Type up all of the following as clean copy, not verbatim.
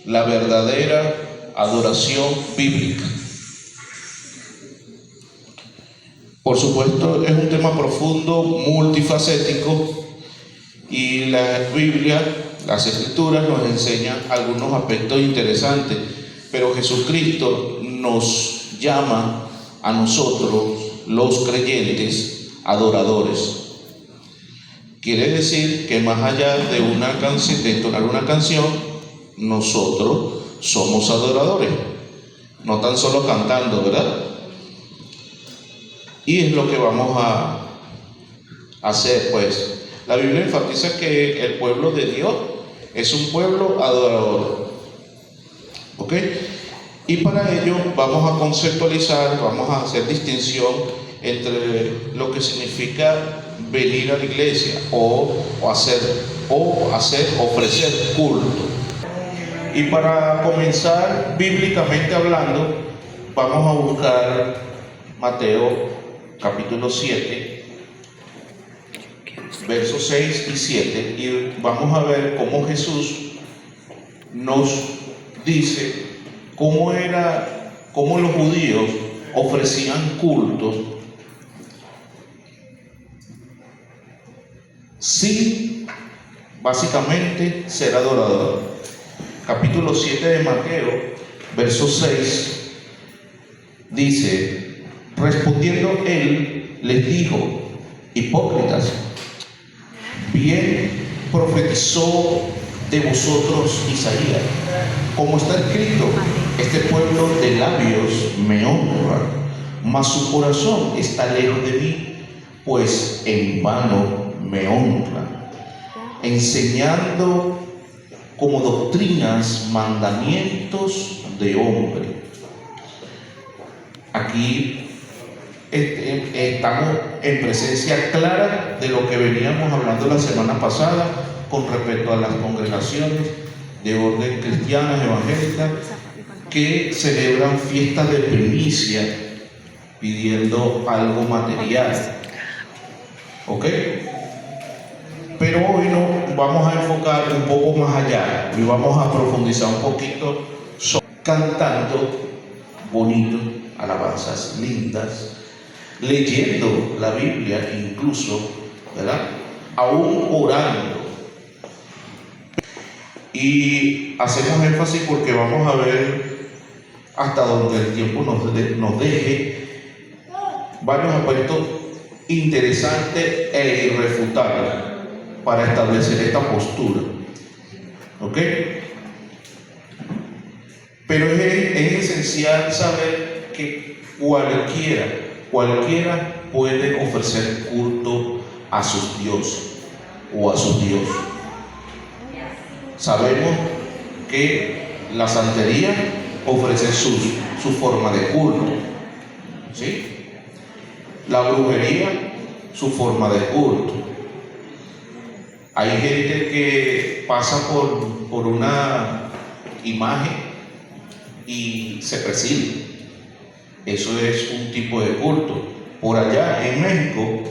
la verdadera adoración bíblica. Por supuesto, es un tema profundo, multifacético, y la Biblia, las Escrituras, nos enseñan algunos aspectos interesantes, pero Jesucristo nos llama a nosotros, los creyentes, adoradores. Quiere decir que más allá de una canción, de entonar una canción, nosotros somos adoradores, no tan solo cantando, ¿verdad? Y es lo que vamos a hacer, pues. La Biblia enfatiza que el pueblo de Dios es un pueblo adorador. ¿Ok? Y para ello vamos a conceptualizar, vamos a hacer distinción entre lo que significa venir a la iglesia o ofrecer culto. Y para comenzar bíblicamente hablando, vamos a buscar Mateo capítulo 7, versos 6 y 7, y vamos a ver cómo Jesús nos dice cómo los judíos ofrecían cultos sin básicamente ser adorador. Capítulo 7 de Mateo, verso 6, dice: respondiendo él, les dijo: hipócritas, bien profetizó de vosotros Isaías, como está escrito: este pueblo de labios me honra, mas su corazón está lejos de mí, pues en vano me honra, enseñando como doctrinas mandamientos de hombre. Aquí estamos en presencia clara de lo que veníamos hablando la semana pasada con respecto a las congregaciones de orden cristianas, evangélicas, que celebran fiestas de primicia pidiendo algo material. ¿Ok? Pero hoy nos vamos a enfocar un poco más allá y vamos a profundizar un poquito cantando bonito, alabanzas lindas, leyendo la Biblia incluso, ¿verdad? Aún orando. Y hacemos énfasis porque vamos a ver hasta donde el tiempo nos deje varios aspectos interesantes e irrefutables para establecer esta postura. ¿Ok? Pero es esencial saber que cualquiera puede ofrecer culto a sus dioses o a sus dioses. Sabemos que la santería ofrece su forma de culto, ¿sí? La brujería, su forma de culto. Hay gente que pasa por una imagen y se preside. Eso es un tipo de culto. Por allá en México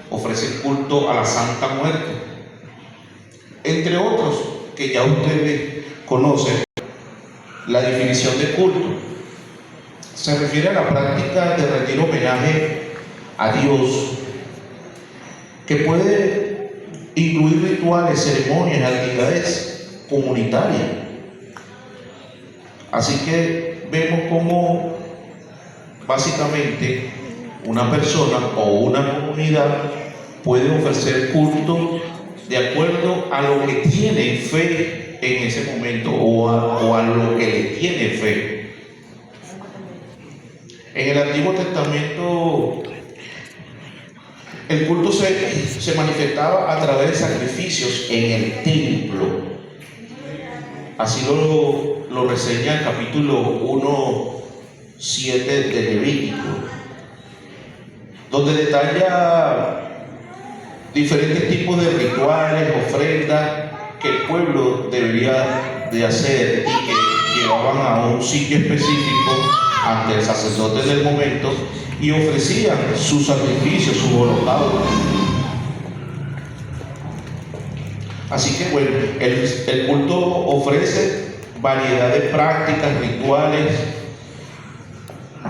ofrecen culto a la Santa Muerte, entre otros que ya ustedes conocen. La definición de culto se refiere a la práctica de rendir homenaje a Dios, que puede incluir rituales, ceremonias, actividades comunitarias. Así que vemos cómo básicamente una persona o una comunidad puede ofrecer culto de acuerdo a lo que tiene fe en ese momento o a lo que le tiene fe. En el Antiguo Testamento el culto se manifestaba a través de sacrificios en el templo. Así lo reseña el capítulo 1:7 de Levítico, donde detalla diferentes tipos de rituales, ofrendas que el pueblo debería de hacer y que llevaban a un sitio específico ante el sacerdote del momento y ofrecían sus sacrificios, sus holocaustos. Así que bueno, el culto ofrece variedad de prácticas, rituales,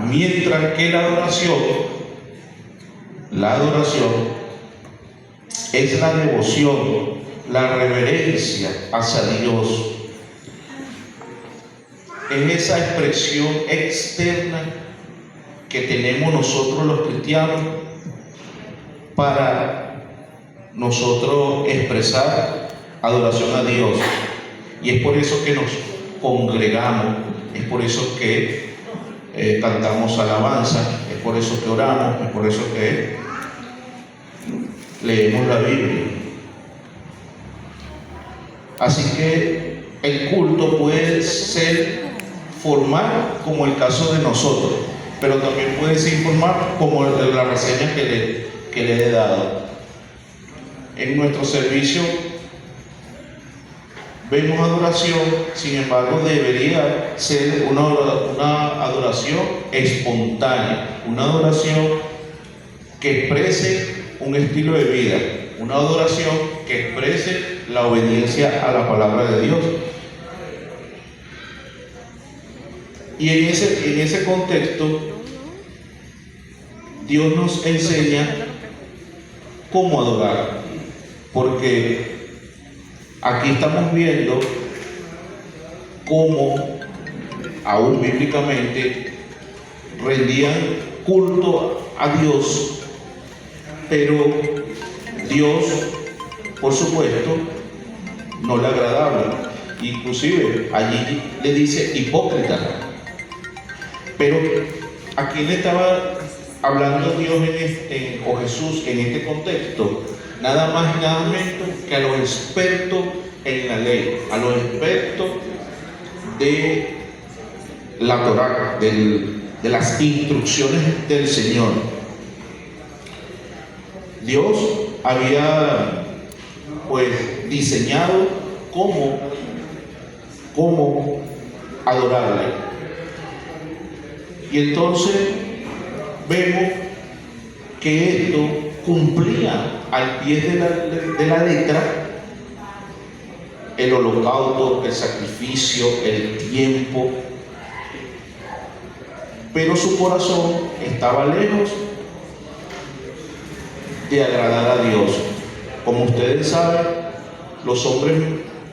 mientras que la adoración es la devoción, la reverencia hacia Dios. Es esa expresión externa que tenemos nosotros los cristianos para nosotros expresar adoración a Dios. Y es por eso que nos congregamos, es por eso que cantamos alabanza, es por eso que oramos, es por eso que leemos la Biblia. Así que el culto puede ser formal, como el caso de nosotros, pero también puede ser informal, como la reseña que le he dado. En nuestro servicio vemos adoración, sin embargo debería ser una adoración espontánea, una adoración que exprese un estilo de vida, una adoración que exprese la obediencia a la palabra de Dios. Y en ese contexto, Dios nos enseña cómo adorar, porque aquí estamos viendo cómo, aún bíblicamente, rendían culto a Dios, pero Dios, por supuesto, no le agradaba. Inclusive allí le dice hipócrita. Pero ¿a quién le estaba hablando Dios o Jesús en este contexto? Nada más y nada menos que a los expertos en la ley, a los expertos de la Torá, de las instrucciones del Señor. Dios había pues diseñado cómo adorarle. Y entonces vemos que esto cumplía al pie de la letra el holocausto, el sacrificio, el tiempo, pero su corazón estaba lejos de agradar a Dios. Como ustedes saben, los hombres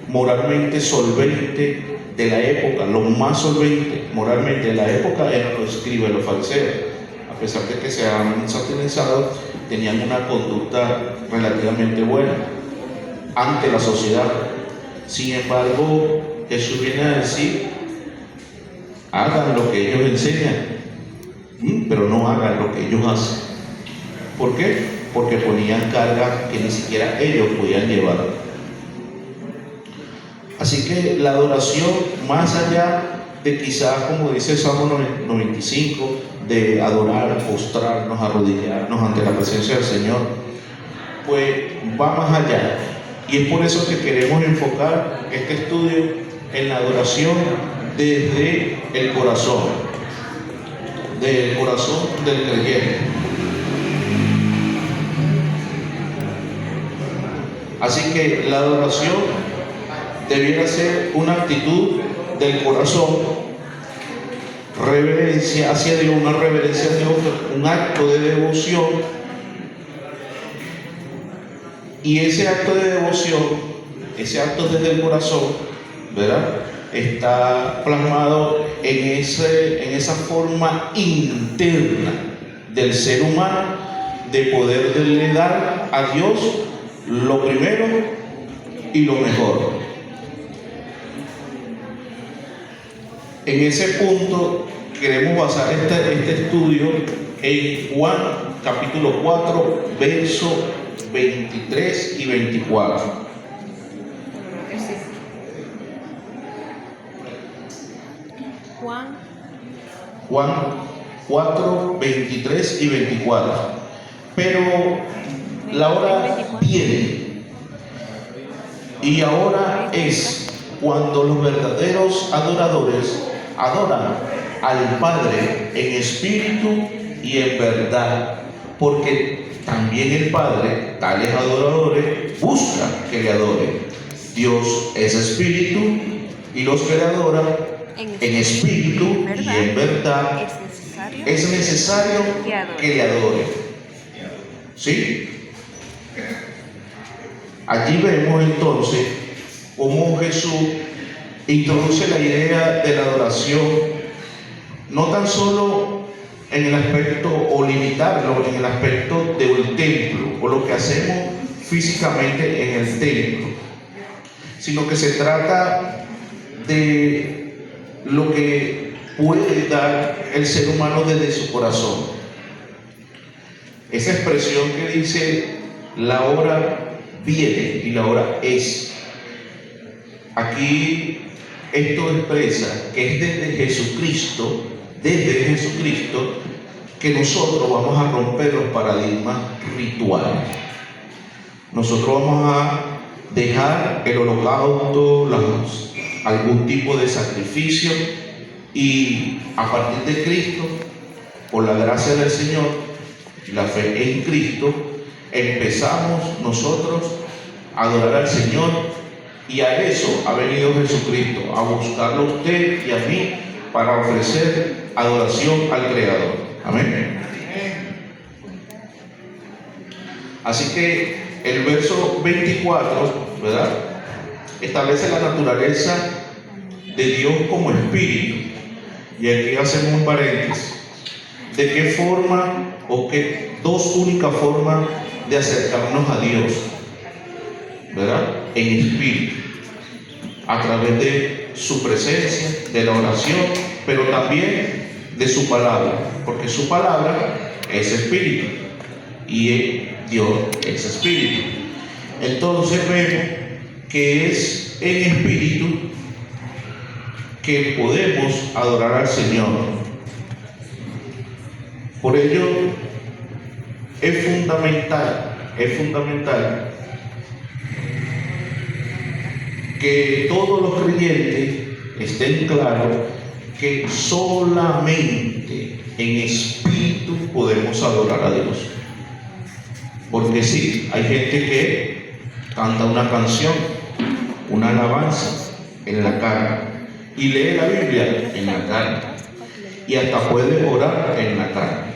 moralmente solventes de la época, los más solventes moralmente de la época eran los escribas, los fariseos. A pesar de que se han satanizado, tenían una conducta relativamente buena ante la sociedad. Sin embargo, Jesús viene a decir: hagan lo que ellos enseñan, pero no hagan lo que ellos hacen. ¿Por qué? Porque ponían cargas que ni siquiera ellos podían llevar. Así que la adoración, más allá de quizás, como dice el Salmo 95, de adorar, postrarnos, arrodillarnos ante la presencia del Señor, pues va más allá. Y es por eso que queremos enfocar este estudio en la adoración desde el corazón del creyente. Así que la adoración debiera ser una actitud del corazón, reverencia hacia Dios, una reverencia hacia Dios, un acto de devoción. Y ese acto de devoción, ese acto desde el corazón, ¿verdad?, está plasmado en esa forma interna del ser humano de poderle dar a Dios lo primero y lo mejor. En ese punto queremos basar este estudio en Juan capítulo 4, versos 23 y 24. Juan 4, 23 y 24. Pero la hora viene y ahora es cuando los verdaderos adoradores adoran al Padre en espíritu y en verdad, porque también el Padre, tales adoradores, busca que le adoren. Dios es espíritu y los que le adoran en espíritu y en verdad es necesario que le adoren. ¿Sí? Allí vemos entonces cómo Jesús introduce la idea de la adoración, no tan solo en el aspecto o limitarlo en el aspecto del templo o lo que hacemos físicamente en el templo, sino que se trata de lo que puede dar el ser humano desde su corazón. Esa expresión que dice la hora viene y la hora es. Aquí esto expresa que es desde Jesucristo, que nosotros vamos a romper los paradigmas rituales. Nosotros vamos a dejar el holocausto, algún tipo de sacrificio, y a partir de Cristo, por la gracia del Señor y la fe en Cristo, empezamos nosotros a adorar al Señor, y a eso ha venido Jesucristo, a buscarlo a usted y a mí para ofrecer adoración al Creador. Amén. Así que el verso 24, ¿verdad?, establece la naturaleza de Dios como espíritu. Y aquí hacemos un paréntesis. ¿De qué forma o qué dos únicas formas de acercarnos a Dios? ¿Verdad? En espíritu, a través de su presencia, de la oración, pero también de su palabra, porque su palabra es espíritu y Dios es espíritu. Entonces vemos que es en espíritu que podemos adorar al Señor. Por ello es fundamental que todos los creyentes estén claros que solamente en espíritu podemos adorar a Dios. Porque sí, hay gente que canta una canción, una alabanza en la carne, y lee la Biblia en la carne, y hasta puede orar en la carne,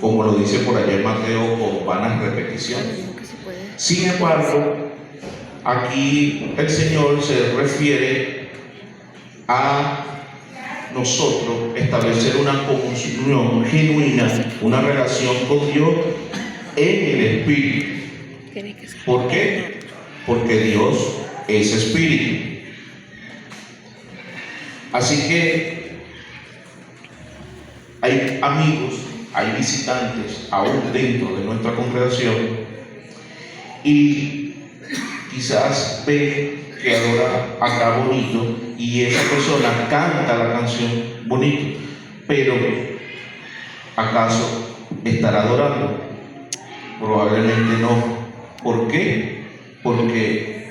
como lo dice por allá en Mateo, con vanas repeticiones. Sin embargo, aquí el Señor se refiere a nosotros establecer una comunión genuina, una relación con Dios en el Espíritu. ¿Por qué? Porque Dios es Espíritu. Así que hay amigos, hay visitantes aún dentro de nuestra congregación, y quizás ve que adora acá bonito y esa persona canta la canción bonito, pero ¿acaso estará adorando? Probablemente no. ¿Por qué? Porque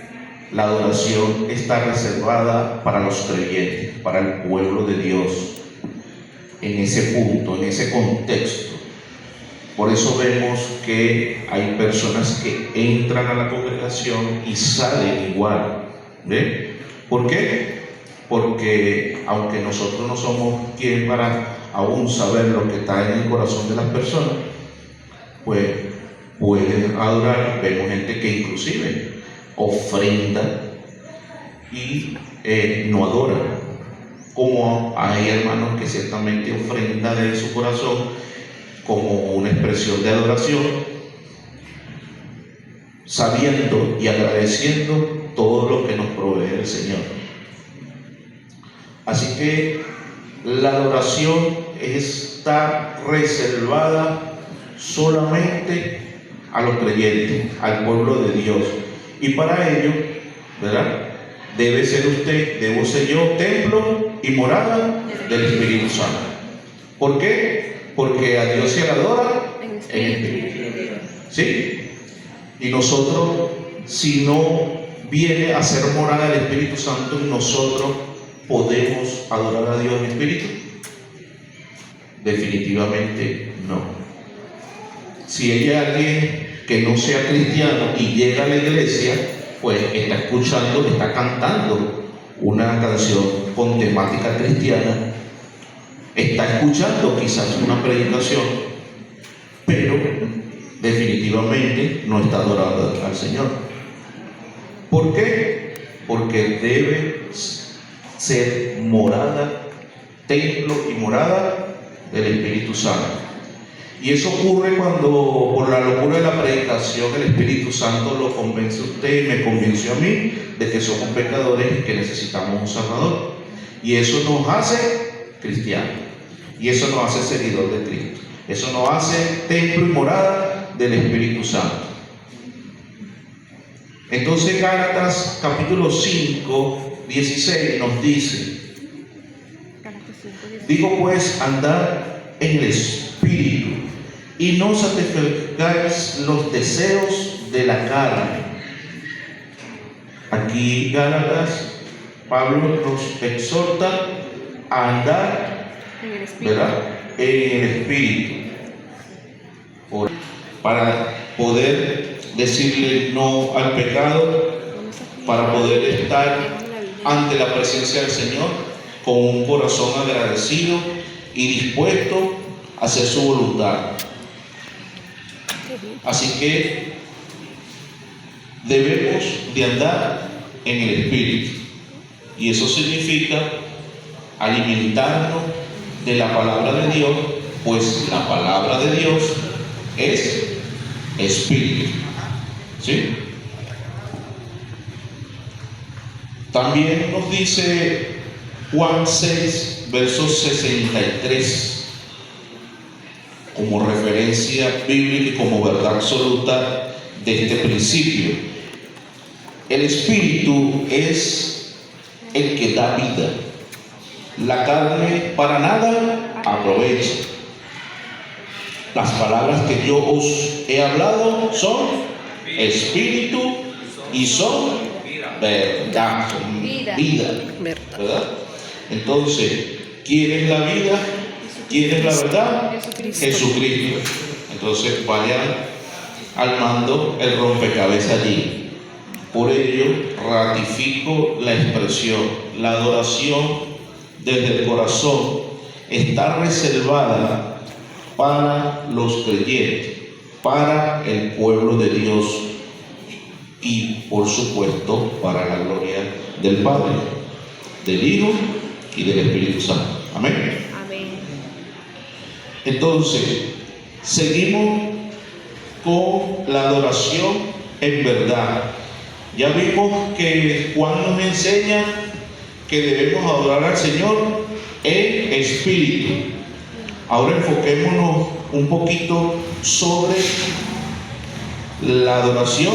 la adoración está reservada para los creyentes, para el pueblo de Dios, en ese punto, en ese contexto. Por eso vemos que hay personas que entran a la congregación y salen igual. ¿Ve? ¿Por qué? Porque aunque nosotros no somos quien para aún saber lo que está en el corazón de las personas, pues pueden adorar. Vemos gente que inclusive ofrenda y no adora, como hay hermanos que ciertamente ofrenda de su corazón como una expresión de adoración, sabiendo y agradeciendo todo lo que nos provee el Señor. Así que la adoración está reservada solamente a los creyentes, al pueblo de Dios. Y para ello, ¿verdad?, debe ser usted, debo ser yo, templo y morada del Espíritu Santo. ¿Por qué? Porque a Dios se le adora en espíritu. ¿Sí? Y nosotros, si no viene a ser morada del Espíritu Santo, nosotros podemos adorar a Dios en espíritu. Definitivamente no. Si hay alguien que no sea cristiano y llega a la iglesia pues está escuchando, está cantando una canción con temática cristiana, está escuchando quizás una predicación, pero definitivamente no está adorando al Señor. ¿Por qué? Porque debe ser morada, templo y morada del Espíritu Santo. Y eso ocurre cuando, por la locura de la predicación, el Espíritu Santo lo convence a usted y me convenció a mí de que somos pecadores y que necesitamos un Salvador. Y eso nos hace cristianos. Y eso nos hace seguidor de Cristo. Eso nos hace templo y morada del Espíritu Santo. Entonces Gálatas capítulo 5, 16 nos dice: digo pues, andad en el Espíritu y no satisfagáis los deseos de la carne. Aquí Gálatas, Pablo nos exhorta a andar, ¿verdad?, en el Espíritu, para poder decirle no al pecado, para poder estar ante la presencia del Señor con un corazón agradecido y dispuesto a hacer su voluntad. Así que debemos de andar en el Espíritu, y eso significa alimentarnos de la palabra de Dios, pues la palabra de Dios es Espíritu. ¿Sí? También nos dice Juan 6, versos 63, como referencia bíblica y como verdad absoluta de este principio. El Espíritu es el que da vida. La carne para nada aprovecha. Las palabras que yo os he hablado son Espíritu y son verdad, son vida, ¿verdad? Entonces, ¿quién es la vida? ¿Quién es la verdad? Jesucristo. Entonces vayan armando el rompecabezas allí. Por ello ratifico la expresión: la adoración desde el corazón está reservada para los creyentes, para el pueblo de Dios y por supuesto para la gloria del Padre, del Hijo y del Espíritu Santo. Amén. Entonces, seguimos con la adoración en verdad. Ya vimos que Juan nos enseña que debemos adorar al Señor en espíritu. Ahora enfoquémonos un poquito sobre la adoración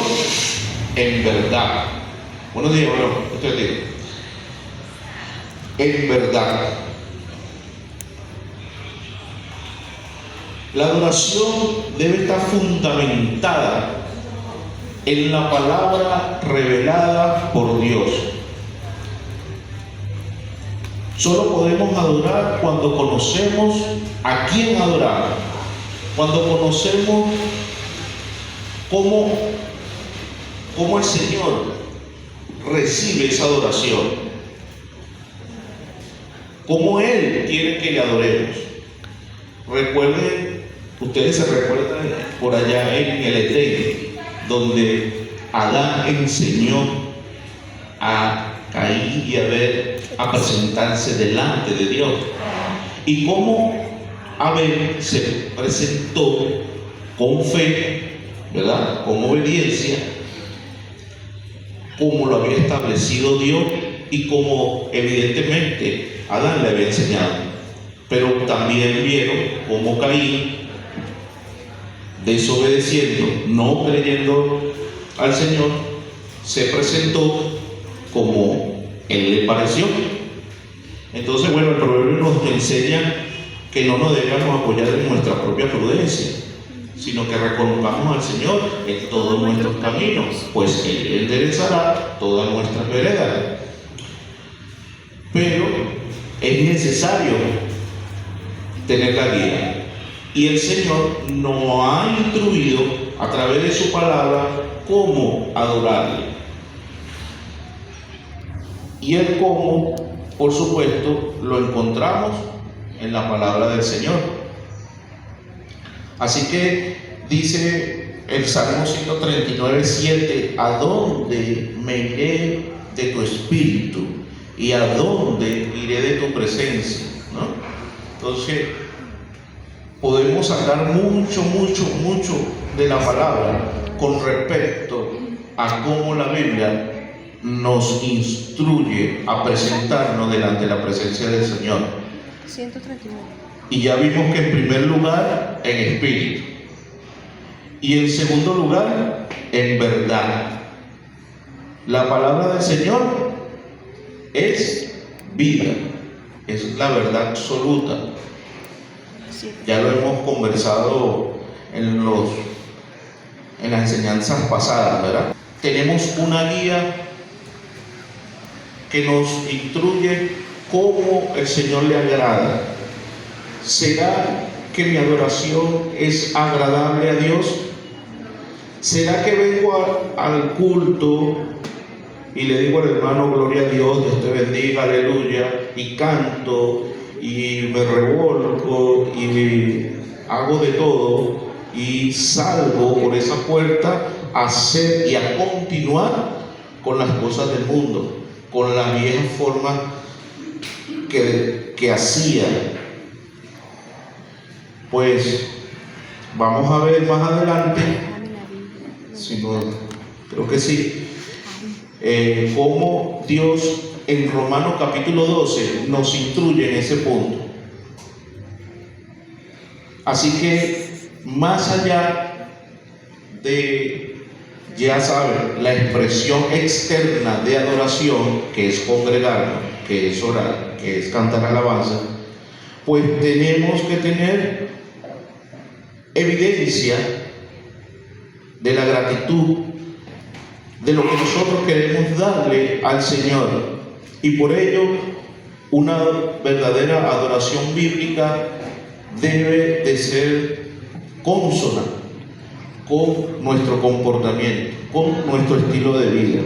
en verdad. Buenos días, bueno, ustedes digan. En verdad. La adoración debe estar fundamentada en la palabra revelada por Dios. Solo podemos adorar cuando conocemos a quién adorar, cuando conocemos cómo el Señor recibe esa adoración, cómo Él quiere que le adoremos. Recuerden, ustedes se recuerdan por allá en el Edén, donde Adán enseñó a Caín y Abel a presentarse delante de Dios, y cómo Abel se presentó con fe, ¿verdad?, con obediencia, como lo había establecido Dios y como evidentemente Adán le había enseñado. Pero también vieron cómo Caín, desobedeciendo, no creyendo al Señor, se presentó como Él le pareció. Entonces, bueno, el proverbio nos enseña que no nos debemos apoyar en nuestra propia prudencia, sino que reconozcamos al Señor en todos nuestros caminos, pues Él enderezará todas nuestras veredas. Pero es necesario tener la guía, y el Señor nos ha instruido a través de su palabra cómo adorarle. Y el cómo, por supuesto, lo encontramos en la palabra del Señor. Así que dice el Salmo 139:7: ¿a dónde me iré de tu espíritu? ¿Y a dónde iré de tu presencia? ¿No? Entonces, podemos sacar mucho de la palabra con respecto a cómo la Biblia nos instruye a presentarnos delante de la presencia del Señor. 139. Y ya vimos que en primer lugar, en espíritu. Y en segundo lugar, en verdad. La palabra del Señor es vida, es la verdad absoluta. Ya lo hemos conversado en las enseñanzas pasadas, ¿verdad? Tenemos una guía que nos instruye cómo el Señor le agrada. ¿Será que mi adoración es agradable a Dios? ¿Será que vengo al culto y le digo al hermano gloria a Dios, Dios te bendiga, aleluya, y canto y me revolco y hago de todo y salgo por esa puerta a hacer y a continuar con las cosas del mundo, con la vieja forma que hacía? Pues vamos a ver más adelante, si no, creo que sí, cómo Dios en Romanos capítulo 12 nos instruye en ese punto. Así que más allá de, ya saben, la expresión externa de adoración, que es congregarnos, que es orar, que es cantar alabanza, pues tenemos que tener evidencia de la gratitud, de lo que nosotros queremos darle al Señor. Y por ello, una verdadera adoración bíblica debe de ser consona con nuestro comportamiento, con nuestro estilo de vida.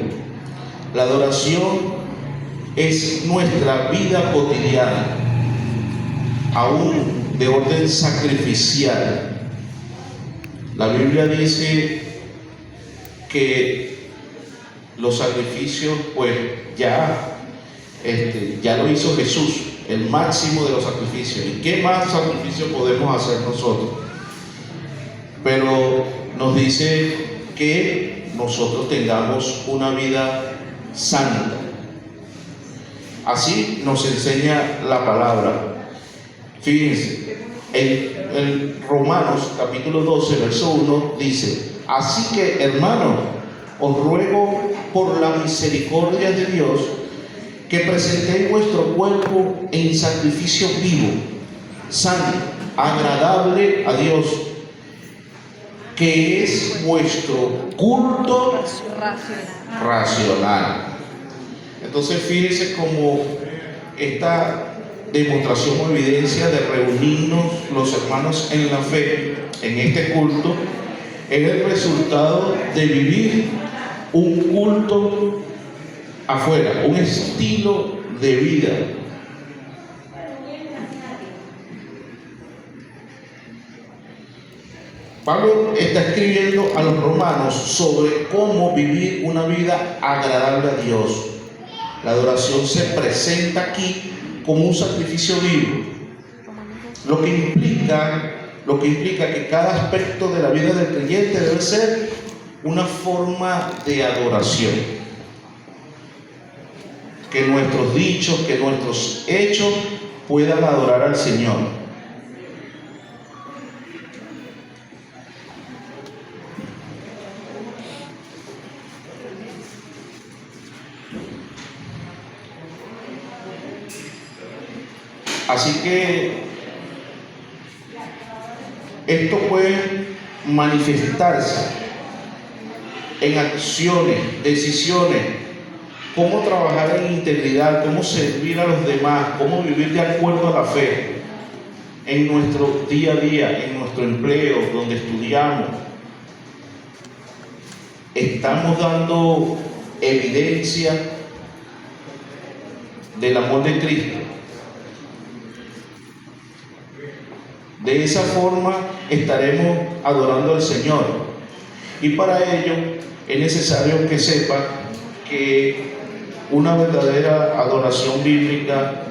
La adoración es nuestra vida cotidiana, aún de orden sacrificial. La Biblia dice que los sacrificios, pues ya lo hizo Jesús, el máximo de los sacrificios. ¿Y qué más sacrificio podemos hacer nosotros? Pero nos dice que nosotros tengamos una vida santa. Así nos enseña la palabra. Fíjense, en Romanos capítulo 12, verso 1 dice: así que, hermanos, os ruego por la misericordia de Dios que presentéis vuestro cuerpo en sacrificio vivo, santo, agradable a Dios, que es vuestro culto racional. Entonces fíjense cómo esta demostración o evidencia de reunirnos los hermanos en la fe, en este culto, es el resultado de vivir un culto afuera, un estilo de vida. Pablo está escribiendo a los romanos sobre cómo vivir una vida agradable a Dios. La adoración se presenta aquí como un sacrificio vivo, lo que implica que cada aspecto de la vida del creyente debe ser una forma de adoración. Que nuestros dichos, que nuestros hechos puedan adorar al Señor. Así que esto puede manifestarse en acciones, decisiones, cómo trabajar en integridad, cómo servir a los demás, cómo vivir de acuerdo a la fe en nuestro día a día, en nuestro empleo, donde estudiamos. Estamos dando evidencia del amor de Cristo. De esa forma estaremos adorando al Señor. Y para ello es necesario que sepan que una verdadera adoración bíblica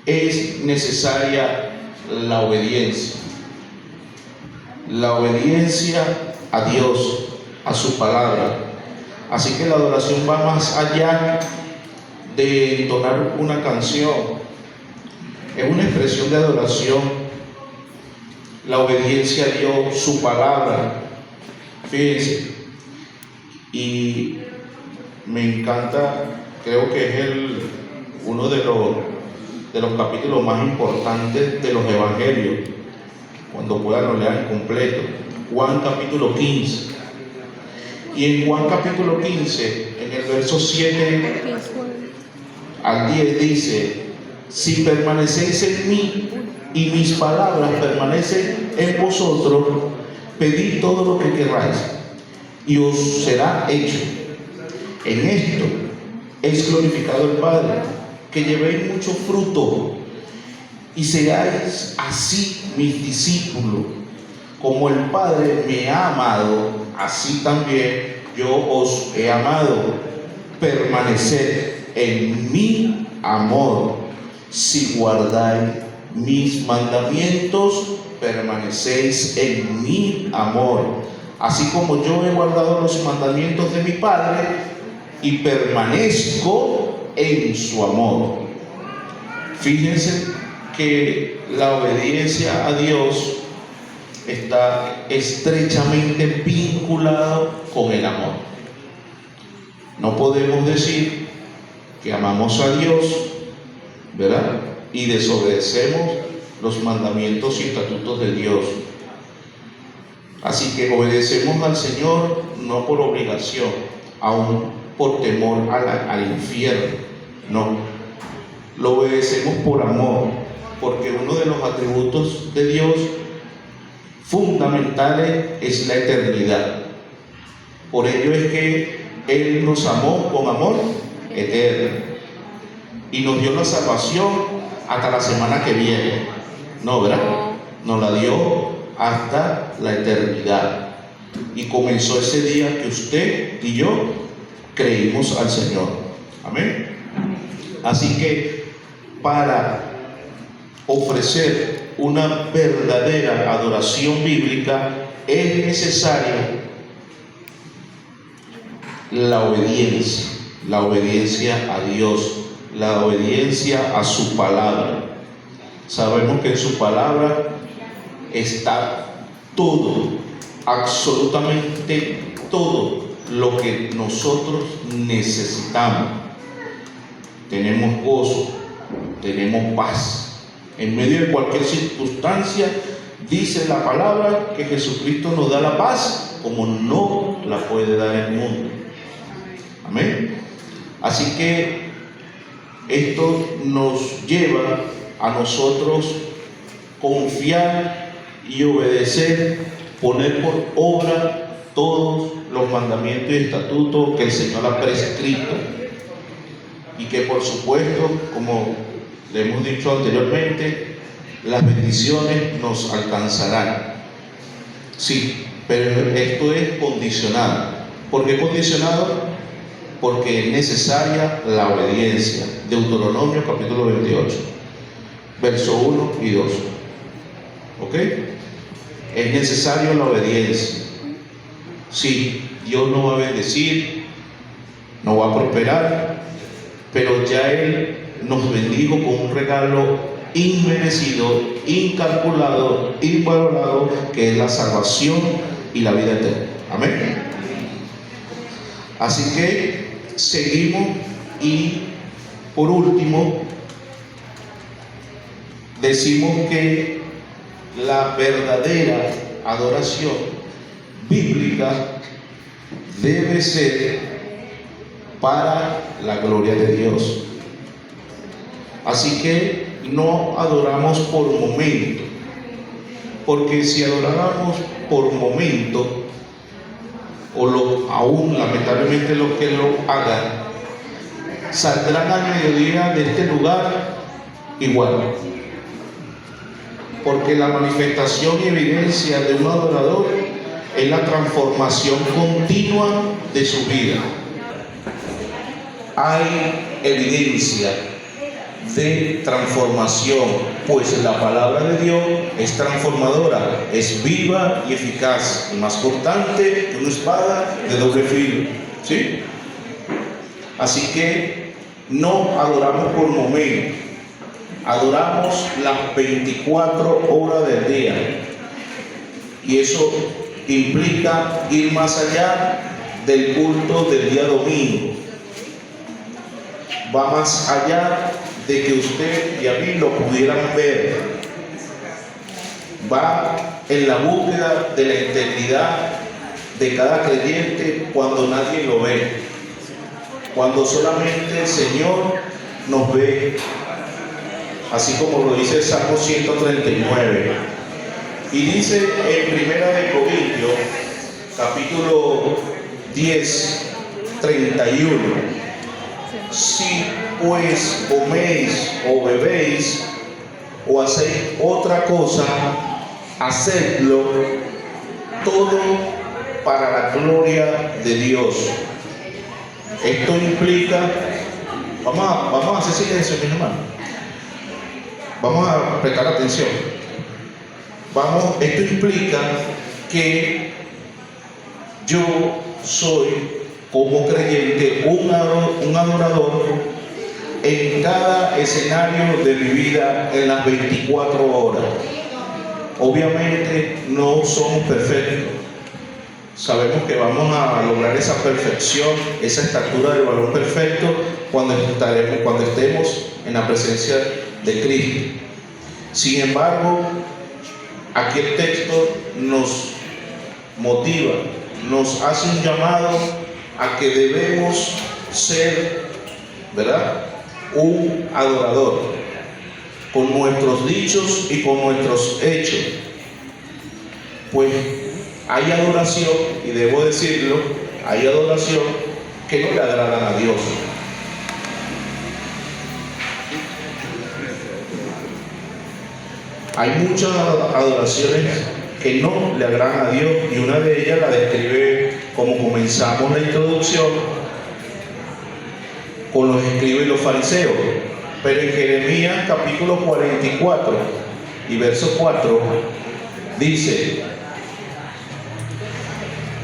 es necesaria la obediencia. La obediencia a Dios, a su palabra. Así que la adoración va más allá de entonar una canción. Es una expresión de adoración. La obediencia a Dios, su palabra. Fíjense. Y me encanta, creo que es uno de los capítulos más importantes de los evangelios. Cuando puedan lo lean completo. Juan capítulo 15. Y en Juan capítulo 15, en el verso 7 al 10 dice: si permanecéis en mí y mis palabras permanecen en vosotros, pedid todo lo que queráis y os será hecho. En esto es glorificado el Padre, que llevéis mucho fruto y seáis así mis discípulos. Como el Padre me ha amado, así también yo os he amado. Permaneced en mi amor. Si guardáis mis mandamientos, permanecéis en mi amor. Así como yo he guardado los mandamientos de mi Padre y permanezco en su amor. Fíjense que la obediencia a Dios está estrechamente vinculado con el amor. No podemos decir que amamos a Dios, ¿verdad?, y desobedecemos los mandamientos y estatutos de Dios. Así que obedecemos al Señor no por obligación, aún por temor al infierno. No, lo obedecemos por amor, porque uno de los atributos de Dios fundamentales es la eternidad. Por ello es que Él nos amó con amor eterno y nos dio la salvación hasta la semana que viene. No, ¿verdad? Nos la dio hasta la eternidad. Y comenzó ese día que usted y yo creímos al Señor. Amén. Así que para ofrecer una verdadera adoración bíblica es necesaria la obediencia a Dios, la obediencia a su palabra. Sabemos que en su palabra está todo, absolutamente todo lo que nosotros necesitamos. Tenemos gozo, tenemos paz. En medio de cualquier circunstancia, dice la palabra que Jesucristo nos da la paz como no la puede dar el mundo. Amén. Así que esto nos lleva a nosotros confiar y obedecer, poner por obra todos los mandamientos y estatutos que el Señor ha prescrito, y que por supuesto, como le hemos dicho anteriormente, las bendiciones nos alcanzarán. Sí, pero esto es condicionado. ¿Por qué condicionado? Porque es necesaria la obediencia. Deuteronomio capítulo 28, verso 1 y 2. ¿Ok? Es necesario la obediencia. Sí, Dios nos va a bendecir, nos va a prosperar, pero ya Él nos bendijo con un regalo inmerecido, incalculado, invalorado, que es la salvación y la vida eterna. Amén. Así que seguimos, y por último decimos que la verdadera adoración bíblica debe ser para la gloria de Dios. Así que no adoramos por momento, porque si adoráramos por momento, aún lamentablemente los que lo hagan, saldrán al mediodía de este lugar igual. Porque la manifestación y evidencia de un adorador es la transformación continua de su vida. Hay evidencia de transformación, pues la palabra de Dios es transformadora, es viva y eficaz, y más cortante que una espada de doble filo, ¿sí? Así que no adoramos por momentos, adoramos las 24 horas del día, y eso implica ir más allá del culto del día domingo. Va más allá de que usted y a mí lo pudieran ver. Va en la búsqueda de la integridad de cada creyente cuando nadie lo ve, cuando solamente el Señor nos ve, así como lo dice el Salmo 139. Y dice en Primera de Corintios, capítulo 10, 31, si pues coméis o bebéis o hacéis otra cosa, hacedlo todo para la gloria de Dios. Esto implica, vamos a hacer silencio, mis hermanos. Vamos a prestar atención. Esto implica que yo soy, como creyente, un adorador en cada escenario de mi vida en las 24 horas. Obviamente no somos perfectos. Sabemos que vamos a lograr esa perfección, esa estatura del varón perfecto cuando estemos en la presencia de Cristo. Sin embargo, aquí el texto nos motiva, nos hace un llamado a que debemos ser, ¿verdad?, un adorador, con nuestros dichos y con nuestros hechos. Pues hay adoración, y debo decirlo, hay adoración que no le agradan a Dios. Hay muchas adoraciones que no le agradan a Dios, y una de ellas la describe como comenzamos la introducción con los escribas y los fariseos. Pero en Jeremías capítulo 44 y verso 4 dice: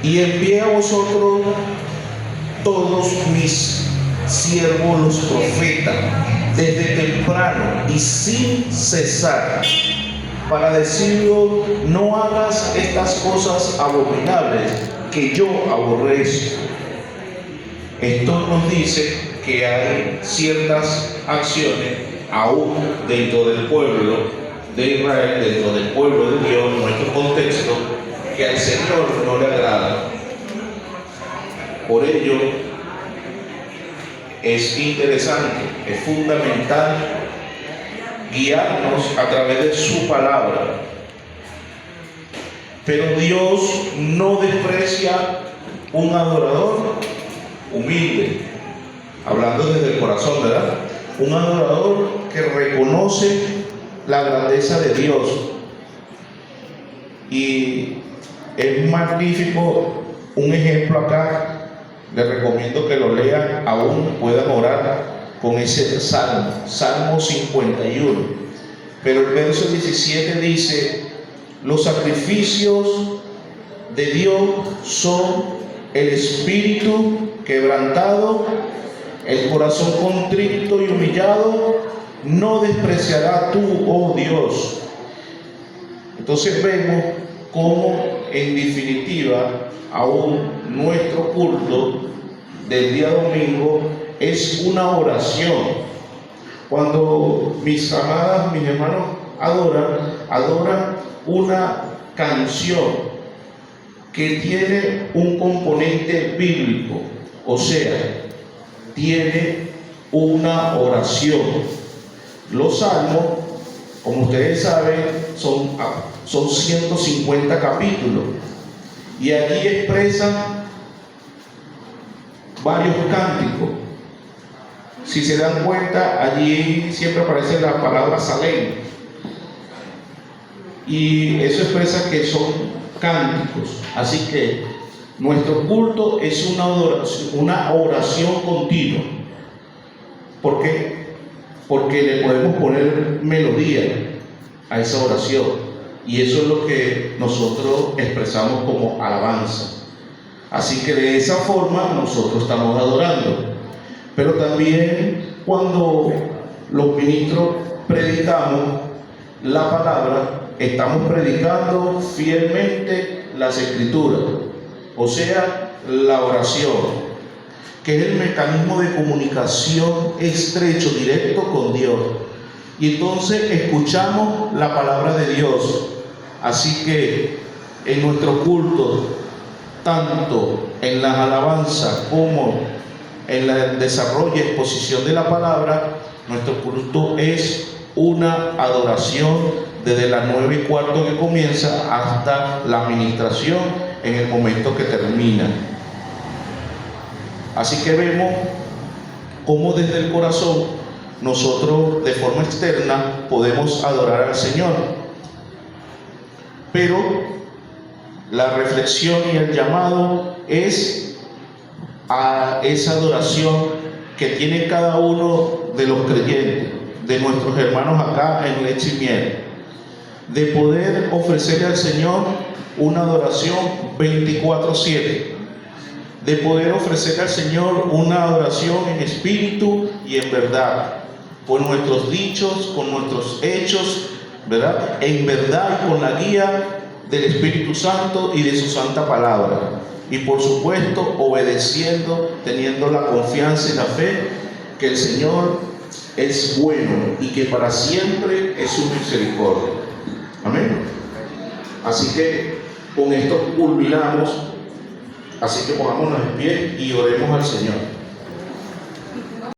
y envié a vosotros todos mis siervos los profetas desde temprano y sin cesar, para decirlo, no hagas estas cosas abominables que yo aborrezco. Esto nos dice que hay ciertas acciones aún dentro del pueblo de Israel, dentro del pueblo de Dios, en nuestro contexto, que al Señor no le agrada. Por ello es interesante, es fundamental guiarnos a través de su palabra. Pero Dios no desprecia un adorador humilde, hablando desde el corazón, ¿verdad? Un adorador que reconoce la grandeza de Dios. Y es magnífico un ejemplo acá. Les recomiendo que lo lean, aún puedan orar con ese salmo, Salmo 51. Pero el verso 17 dice: los sacrificios de Dios son el espíritu quebrantado, el corazón contrito y humillado, no despreciará tú, oh Dios. Entonces vemos cómo, en definitiva, aún nuestro culto del día domingo es una oración. Cuando mis amadas, mis hermanos adoran una canción que tiene un componente bíblico, o sea, tiene una oración. Los salmos, como ustedes saben, son 150 capítulos, y allí expresan varios cánticos. Si se dan cuenta, allí siempre aparece la palabra Salem. Y eso expresa que son cánticos. Así que nuestro culto es una oración continua. ¿Por qué? Porque le podemos poner melodía a esa oración. Y eso es lo que nosotros expresamos como alabanza. Así que de esa forma nosotros estamos adorando. Pero también cuando los ministros predicamos la palabra, estamos predicando fielmente las escrituras, o sea, la oración, que es el mecanismo de comunicación estrecho, directo con Dios. Y entonces escuchamos la palabra de Dios. Así que en nuestro culto, tanto en las alabanzas como en el desarrollo y exposición de la palabra, nuestro culto es una adoración desde las 9:15 que comienza hasta la administración en el momento que termina. Así que vemos cómo desde el corazón nosotros de forma externa podemos adorar al Señor. Pero la reflexión y el llamado es a esa adoración que tiene cada uno de los creyentes, de nuestros hermanos acá en Leche y Miel, de poder ofrecerle al Señor una adoración 24/7, de poder ofrecerle al Señor una adoración en espíritu y en verdad, con nuestros dichos, con nuestros hechos, ¿verdad? En verdad y con la guía del Espíritu Santo y de su santa palabra. Y por supuesto, obedeciendo, teniendo la confianza y la fe que el Señor es bueno y que para siempre es su misericordia. Amén. Así que con esto culminamos. Así que pongámonos en pie y oremos al Señor.